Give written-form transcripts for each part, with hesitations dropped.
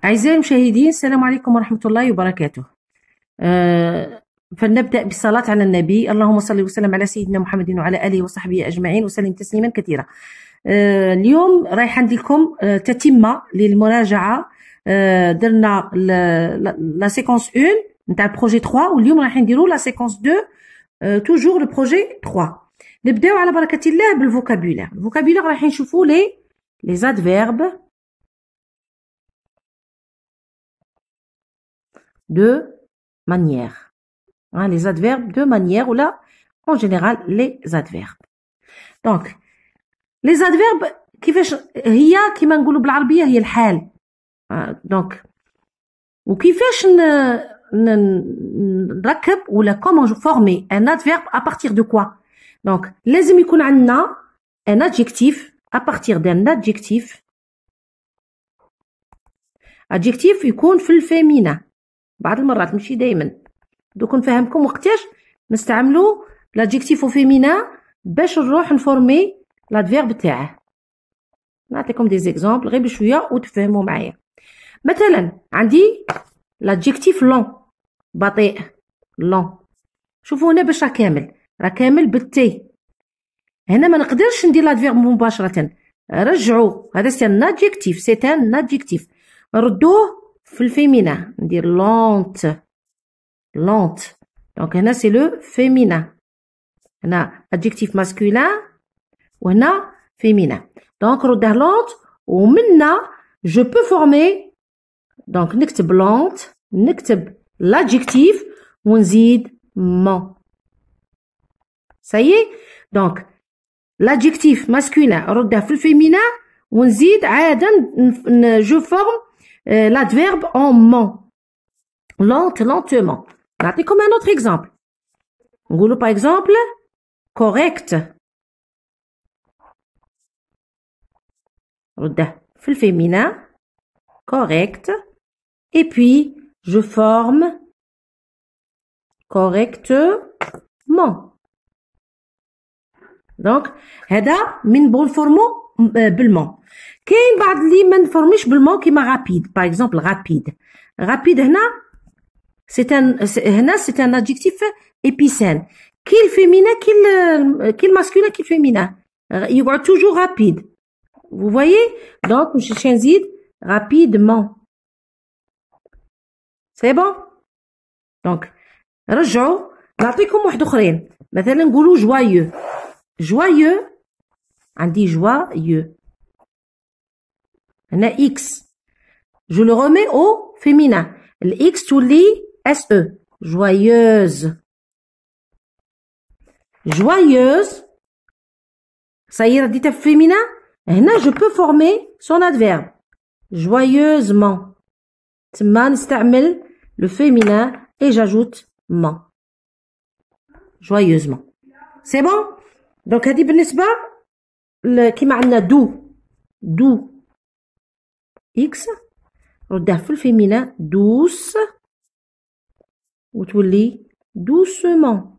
أعزائي المشاهدين، السلام عليكم ورحمة الله وبركاته. فلنبدأ بالصلاة على النبي. اللهم صل وسلم على سيدنا محمد وعلى آله وصحبه أجمعين وسلم تسليما كثيرا. اليوم رايحة نديرلكم تتمة للمراجعة. درنا لا سيكونس 1 نتاع البروجي 3، واليوم رايح نديرو لا سيكونس 2 توجور البروجي 3. نبداو على بركة الله بالفوكابولير. الفوكابولير رايحين نشوفو لي زادفيرب de manière. Hein, les adverbes de manière, ou là, en général, les adverbes. Donc, les adverbes, كيفاش هي كيما نقولوا بالعربية هي الحال. Donc, وكيفاش نركب ولا comment former un adverbe à partir de quoi. Donc, لازم يكون عندنا un adjectif à partir d'un adjectif. adjectif يكون في الفيمينا. بعض المرات ماشي دايما. دوك نفهمكم وقتاش نستعملوا l'adjectif au féminin باش نروح نفورمي l'adverbe تاعه. نعطيكم دي زيكزامبل غير بشويه وتفهموا معايا. مثلا عندي l'adjectif long، بطيء، long. شوفوا هنا باش راه كامل بالتي. هنا ما نقدرش ندير l'adverbe مباشره. رجعوا، هذا سي ان adjectif، سي ان adjectif. نردوه في الفيمينا، ندير lente. Donc هنا c'est le féminin. هنا adjectif masculin وهنا féminin. Donc ردها lente ومنا je peux former. Donc نكتب lente، نكتب l'adjectif ونزيد mon. Ça y est. Donc l'adjectif masculin ردها في الفيمينا ونزيد عادا je forme l'adverbe en mon. Lentement. نعطيكم un autre exemple. نقولوا par exemple correct. رده في الفيمينا correct. Et puis je forme correctement. Donc هذا من بنفورمو بالمون. كاين بعض اللي ما نفورميش بالمون كيما رابيد. باغ اكزومبل رابيد هنا c'est un adjectif épicène. كي الفيمينا كي الماسكولين كي الفيمينا يقعد توجور رابيد. vous voyez. donc نمشي نزيد rapidement. c'est bon. donc رجعوا نعطيكم واحد اخرين. مثلا نقولوا joyeux. عندي joyeux. هنا X. Je le remets au féminin. Le X تولي SE. Joyeuse. Joyeuse. Ça y est, رديتها في féminin. هنا je peux former son adverbe. Joyeusement. تما نستعمل le féminin et j'ajoute ment. Joyeusement. C'est bon. Donc هذه بالنسبة كيما عندنا دو إكس ردها في الفيمينا دوس وتولي دوسمون.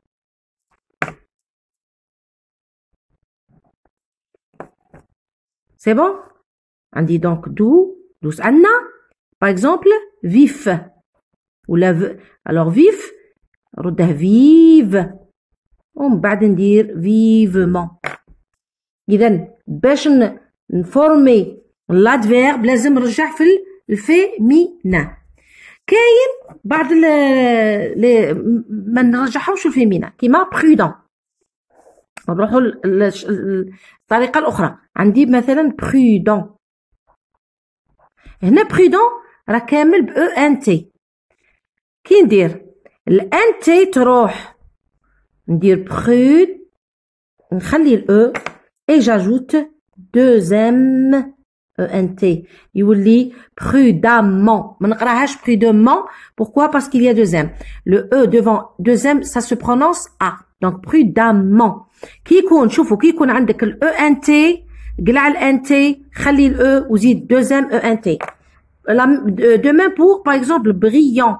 سي بون. عندي دونك دوس. عندنا باغ اكزومبل فيف ولا الوغ فيف ردها فيف ومن بعد ندير فيفمون. إذا باش نفورمي l'adverbe لازم نرجع في الفيمينا. كاين بعض ما نرجعهمش الفيمينا كيما prudent. نروحوا الطريقة الأخرى. عندي مثلا prudent. هنا prudent راه كامل ب ENT. كي ندير الانتي تروح ندير prud نخلي الأو et j'ajoute deuxième ENT. يولي prudemment. ما نقراهاش prudemment. Pourquoi? Parce qu'il y a deux M. Le E devant deuxième ça se prononce A. Donc prudemment. كي يكون شوفوا كي يكون عندك ال ENT قلع ال NT خلي ال E وزيد deuxième ENT. De même pour par exemple brillant.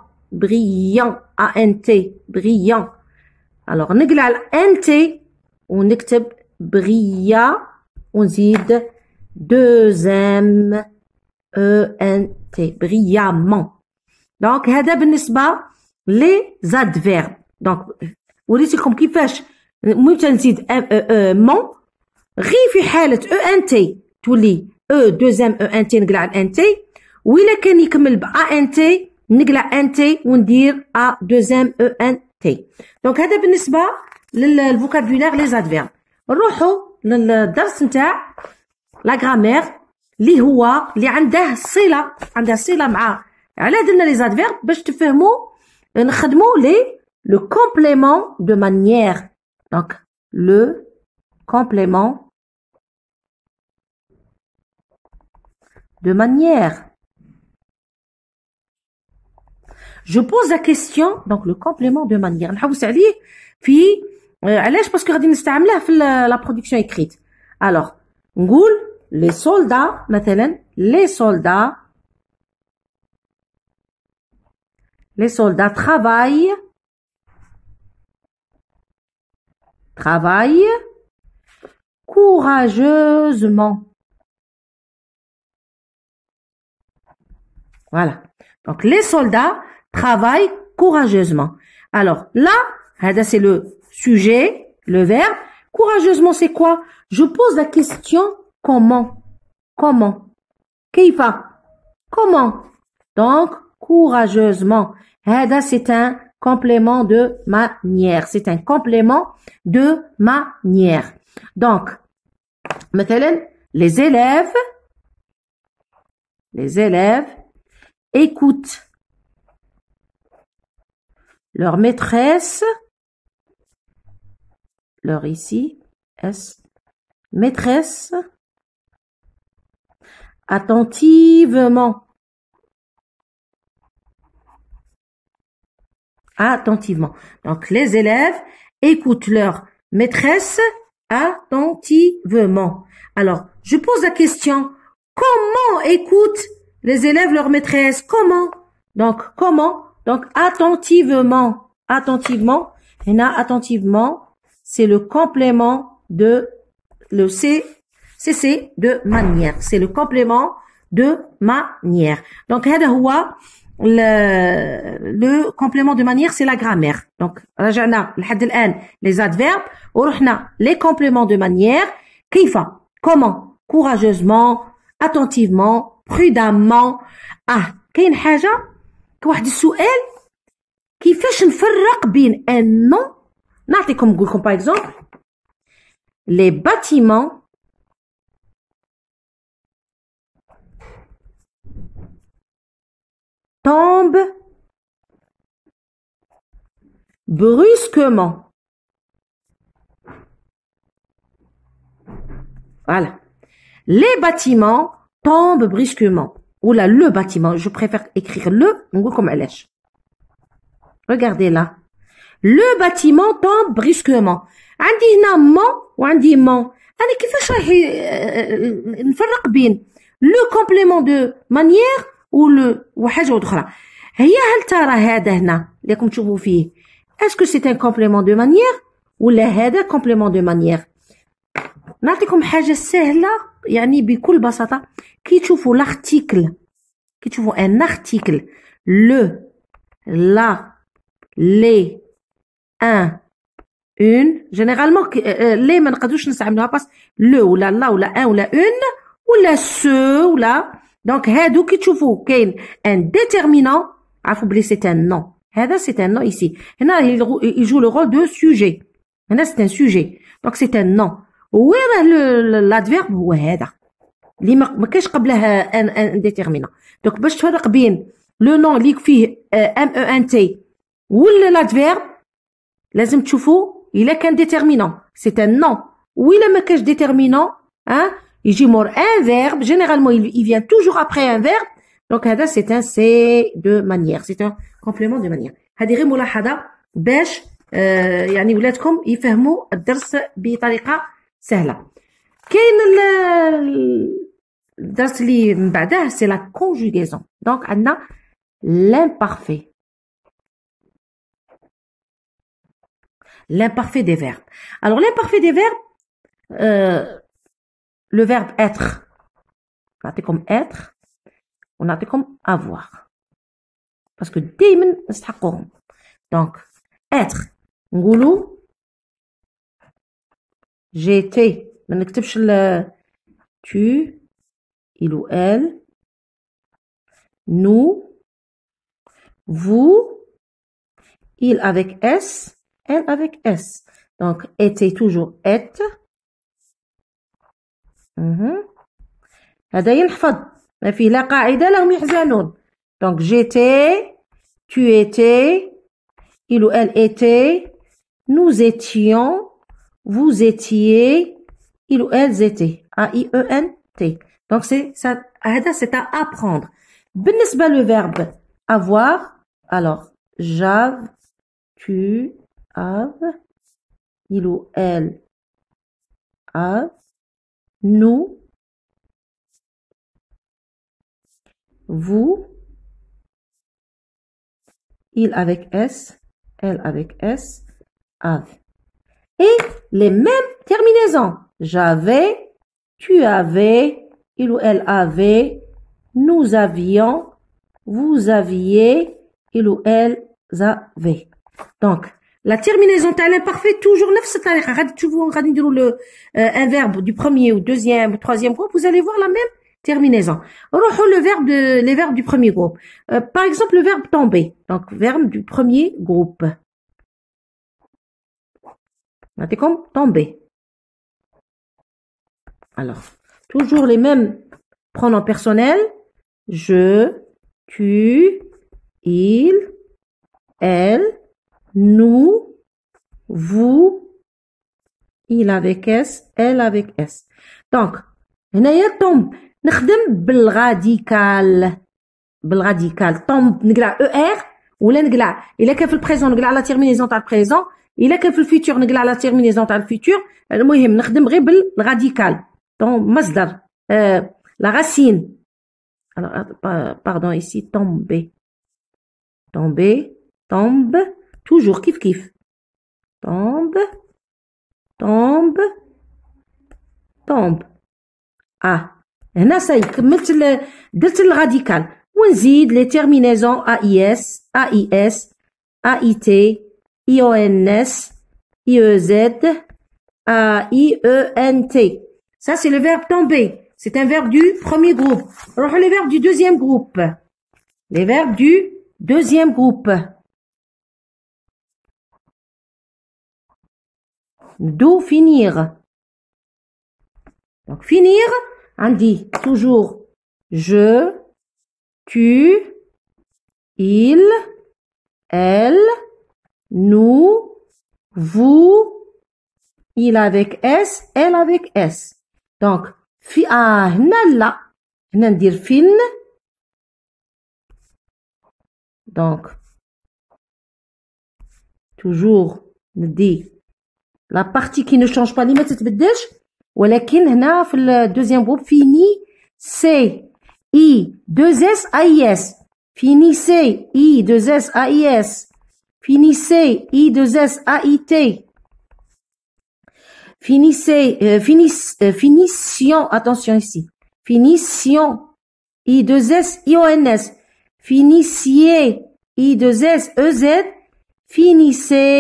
ANT. brillant. alors نقلع ال NT ونكتب brilla ونزيد deuxième ENT. brillamment. Donc هذا بالنسبة les adverbes. Donc وريتكم كيفاش ممكن نزيد mon غير في حالة ENT تولي دوزيام ENT نقلع الانت، وإلا كان يكمل ب ANT نقلع انت وندير دوزيام ENT. دونك هذا بالنسبة للفوكابولير لي زادفيرب. نروحوا للدرس نتاع لا غرامير اللي هو اللي عنده صلة مع على درنا لي زادفيرب باش تفهموا نخدموا لو كومبليمون دو مانيير. دونك لو complément de manière. Je pose la question, donc le complément de manière. نحوس عليه في علاش باسكو غادي نستعملوه في la production écrite. Alors نقول les soldats مثلا les soldats travaillent courageusement. Voilà. Donc, les soldats travaillent courageusement. Alors, là, c'est le sujet, le verbe. Courageusement, c'est quoi? Je pose la question comment? Keifa? Comment? Donc, courageusement. C'est un complément de manière. C'est un complément de manière. Donc, مثلا les élèves écoutent leur maîtresse, leur ici maîtresse attentivement. Donc les élèves écoutent leur maîtresse attentivement. Alors, je pose la question, comment écoutent les élèves leur maîtresse? Comment? Donc, attentivement. Attentivement, c'est le complément de le CC de manière. C'est le complément de manière. Donc, le complément de manière, c'est la grammaire. Donc, رجعنا لحد الآن les adverbes ورحنا les compléments de manière. كيف? Comment? Courageusement, attentivement, prudemment. كاين حاجة كواحد السؤال كيفاش نفرق بين un nom. نعطيكم نقول لكم par exemple les bâtiments tombent brusquement. Voilà. Les bâtiments tombent brusquement. Ou là, le bâtiment. Je préfère écrire le. نقولكم علاش. Regardez là. Le bâtiment tombe brusquement. عندي هنا mon وعندي mon. أنا كيفاش راح نفرق بين le complément de manière وحاجة أخرى. هل ترى هذا هنا اللي راكم تشوفوا فيه اسكو سي ان كومبليمون دو مانيير ولا هذا كومبليمون دو مانيير؟ نعطيكم حاجة سهلة يعني بكل بساطة. كي تشوفوا لارتيكل، كي تشوفوا ان ارتيكل لو لا لي ان اون جينيرالمون لي ما نقدروش نستعملوها باس لو ولا لا ولا ان ولا اون ولا سو ولا. دونك هادو كي تشوفوا كاين ان ديتيرمينون عرفوا بلي سي ان نون. هذا سي ان نون ايسي. هنا يجو لو رول دو سوجي. هنا سي ان سوجي دونك سي ان نون. وين لادفيرب هو هذا اللي ما كاينش قبله ان ديتيرمينون. دونك باش تفرق بين لو نون اللي فيه ام او ان تي ولا لادفيرب لازم تشوفوا الا كان ديتيرمينون سي ان نون، وإلا ما كاش déterminant يجي مور ان فيرب. جينيرالمون il vient toujours après un verbe. دونك هذا c'est un C de manière, c'est un complément de manière. هذه غير ملاحظة باش يعني ولادكم يفهموا الدرس بطريقة سهلة. كاين الدرس اللي من بعده c'est la conjugaison. دونك عندنا l'imparfait. L'imparfait des verbes. Alors l'imparfait des verbes, le verbe être, comme être, ونعطيكم avoir parce que دايما نستحقوهم. donc être نقولوا j'étais ما نكتبش tu il ou elle nous vous il avec S elle avec S donc était toujours être هذا ينحفظ ما فيه لا قاعدة لا هم يحزنون donc j'étais tu étais il ou elle était nous étions vous étiez il ou elles étaient A-I-E-N-T donc c'est ça هذا c'est à apprendre بالنسبة le verbe avoir alors j'ave tu ave il ou elle ave nous vous il avec S elle avec S ave et les mêmes terminaisons j'avais tu avais il ou elle avait nous avions vous aviez il ou elles avaient donc la terminaison تاع l'imparfait toujours نفس الطريقة غادي تشوفوا غادي نديروا un verbe du premier ou deuxième ou troisième groupe vous allez voir la même terminaison نروحوا les verbes du premier groupe par exemple le verbe tomber donc verbe du premier groupe نعطيكم tomber alors toujours les mêmes pronoms personnels je tu il elle nous vous il avec S elle avec S donc هنايا tombe نخدم بالغاديكال tombe نقلع ER ولا نقلع إلا كان في البريزون نقلع لا تيرمينيزون تاع البريزون إلا كان في الفيتور نقلع لا تيرمينيزون تاع الفيتور المهم نخدم غير بالغاديكال donc مصدر la racine alors pardon ici tomber tombe toujours كيف tombe هنا ساي كملت درت الغاديكال ونزيد لي تيرمينيزون AIS AIS AIT IONS IEZ AIENT ça c'est le verbe tomber c'est un verbe du premier groupe alors les verbes du deuxième groupe les verbes du deuxième groupe d'où finir donc finir on dit toujours je tu il elle nous vous il avec S elle avec S donc في هنا لا هنا ندير فين donc toujours ندي la partie qui ne change pas اللي ما تتبدلش ولكن هنا في الدوزيام جروب فيني سي اي 2 اس اي اس فيني سي اي 2 اس اي اس فيني سي اي 2 اس اي تي finition attention ici finition I2S IONS finissiez I2S EZ finissez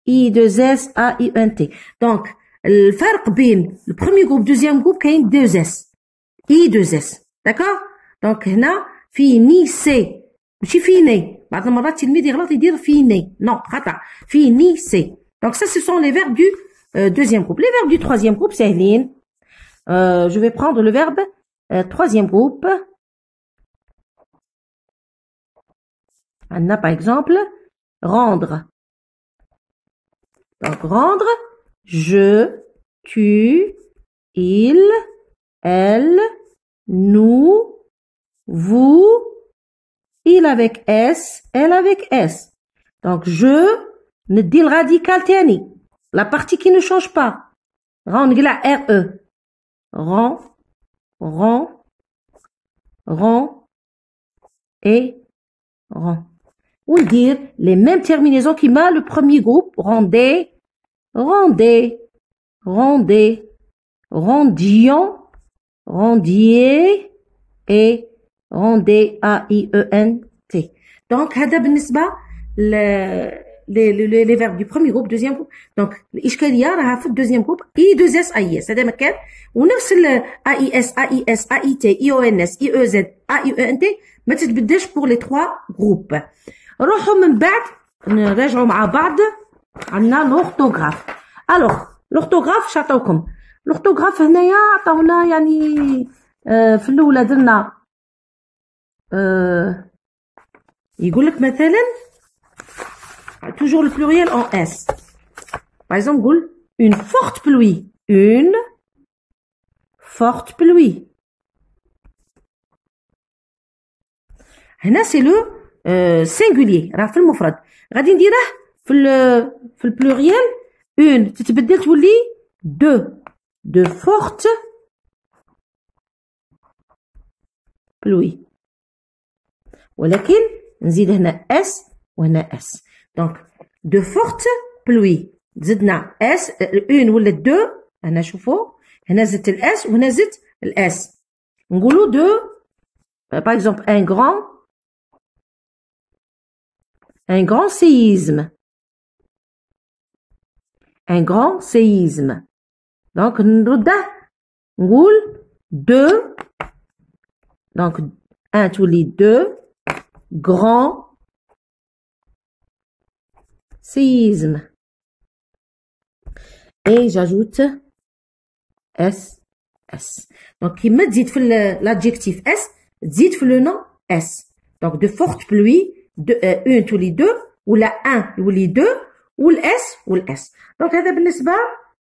I2S AINT donc الفرق بين le premier groupe deuxième groupe كاين 2S I2S d'accord donc هنا finissez ماشي فيني بعض المرات التلميذ يغلط يدير فيني non خطأ finissez donc ça ce sont les verbes du deuxième groupe. Les verbes du troisième groupe, c'est Hélène. Je vais prendre le verbe troisième groupe. On a par exemple rendre. Donc rendre, je, tu, il, elle, nous, vous, il avec S, elle avec S. Donc je, ندي الراديكال تاني. La partie qui ne change pas. Rend, RE. Rend, et rend. Ou dire les mêmes terminaisons qui m'a le premier groupe. Rendez, rendions, rendiez et rendez A I E N T. Donc هذا بالنسبة les verbes du premier groupe, deuxième groupe. Donc الإشكالية راها في الدوزيام جروب اي دوز اس اي اس هذا مكان، ونفس ال A I S A I S A I T I O N S I E Z A I E N T ما تتبدلش pour les trois groupes. نروحوا من بعد نراجعوا مع بعض. عندنا لورتوغراف. الوغ لورتوغراف اش عطاوكم؟ لورتوغراف هنايا عطاونا يعني في الاولى درنا يقول لك مثلا toujours le pluriel en S. Par exemple نقول une forte pluie, une forte pluie. هنا سي لو singulier راه في المفرد، غادي نديره في البلوريال اون تتبدل تولي دو فورت بلوي، ولكن نزيد هنا اس وهنا اس. دونك دو فورت بلوي زدنا اس اون ولا دو، هنا شوفوا هنا زدت الاس وهنا زدت الاس، نقولوا دو باغ اكزومبل un grand séisme. Un grand séisme. Donc, نرده نقول deux. Donc, un tous les deux. Grand séisme. Et j'ajoute S. S. Donc, il me dit l'adjectif S, dit le nom S. Donc, de fortes pluies, une tous les deux, ou la un ou les deux, ou الاس والاس. دونك هذا بالنسبه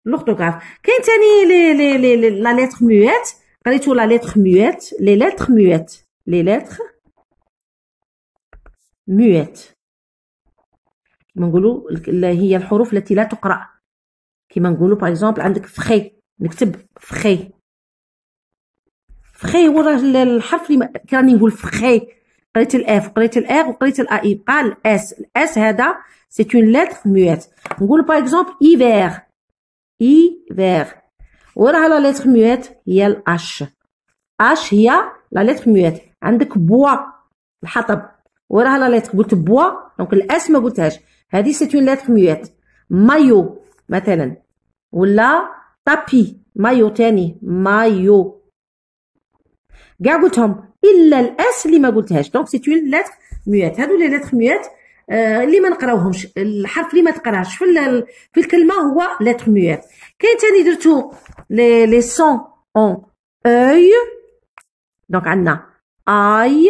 للورتوغراف. كاين ثاني لا لتر مويت، قريتو لا لتر مويت، لي لتر مويت، لي لتر مويت كيما نقولوا هي الحروف التي لا تقرا، كيما نقولوا باغ اكزومبل عندك فخي، نكتب فخي، فخي هو الحرف اللي كراني نقول فخي، قريت الاف وقريت الار وقريت الاي، يبقى الاس. الاس هذا سي اون لتر مويت. نقول باغ اكزومبل ايفير، ايفير وراها لا لتر مويت هي الاش، اش هي لا لتر مويت. عندك بوا الحطب وراها لا لتر، قلت بوا دونك الاس ما قلتهاش، هذه سي اون لتر مويت. مايو مثلا ولا طابي، مايو تاني مايو، كاع قلتهم الا الاس اللي ما قلتهاش. دونك سي اون لتر مويت. هادو لي لتر مويت اللي ما نقراوهمش، الحرف اللي ما تقراش في الكلمه هو لتر مويت. كاين تاني درتو لي سون اون اوي. دونك عندنا اي،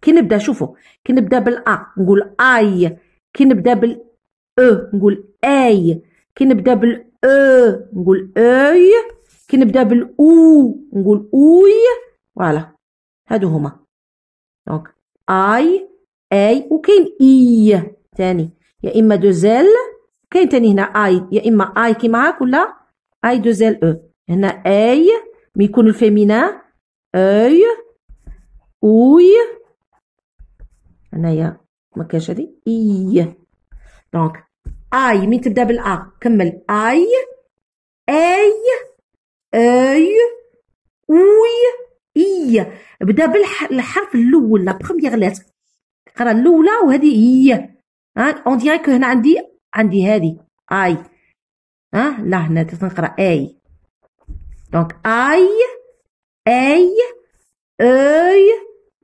كي نبدا شوفوا كي نبدا بالا نقول اي، كي نبدا بالاو نقول اي، كي نبدا بالاو نقول اوي، كي نبدا بالاو نقول اوي. فوالا هادو هما. دونك اي اي، وكاين اي تاني يا اما دو زيل، كاين تاني هنا اي يا اما اي كيما هاك ولا اي دو زيل او. هنا اي مي يكون الفيمينا اي اوي، هنايا ما كاينش هادي اي. دونك اي مين تبدا بالا كمل اي اي اي اوي اي. بدا بالحرف الاول لا بروميير لتر، قرا الاولى وهذه هي. اون ديريك هنا عندي هذه اي، لا هنا تنقرا اي. دونك اي اي اي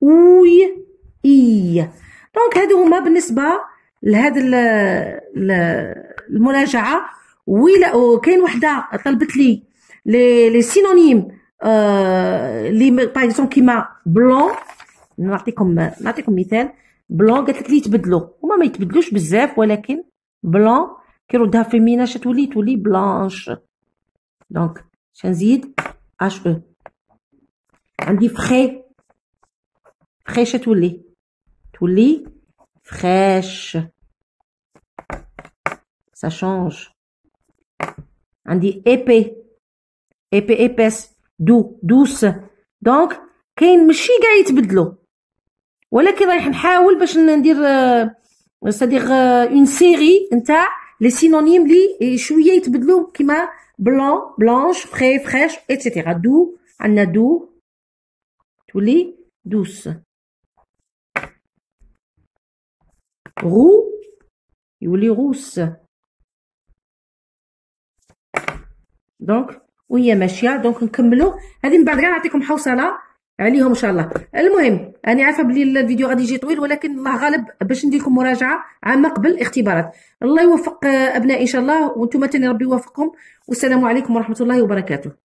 اوي اي. دونك هادو هما بالنسبه لهذا المراجعه. ولا كاين وحده طلبت لي لي سينونيم اللي باغ اكزومبل كيما بلون، نعطيكم مثال. بلون قالت لك لي يتبدلوا، هما ما يتبدلوش بزاف، ولكن بلون كي ردها فيمينا تولي بلانش. دونك شنزيد اش او. عندي فخي، فخيشه تولي فريش، ça change. عندي ايبي ايباس، دوس. دونك كاين ماشي كاع يتبدلوا، ولكن رايح نحاول باش ندير صديق اون سيري نتاع لي سينونيم لي شويه يتبدلوا كيما بلون بلانش فري فريش ايتترا. دو عندنا دو تولي دوس. غو يولي غوس. دونك وهي ماشيه. دونك نكملوا هذه من بعد كاع نعطيكم حوصله عليهم ان شاء الله. المهم انا عارفه بلي الفيديو غادي يجي طويل، ولكن الله غالب باش ندير لكم مراجعه عامه قبل الاختبارات. الله يوفق ابنائي ان شاء الله، وانتم تاني ربي يوفقكم. والسلام عليكم ورحمه الله وبركاته.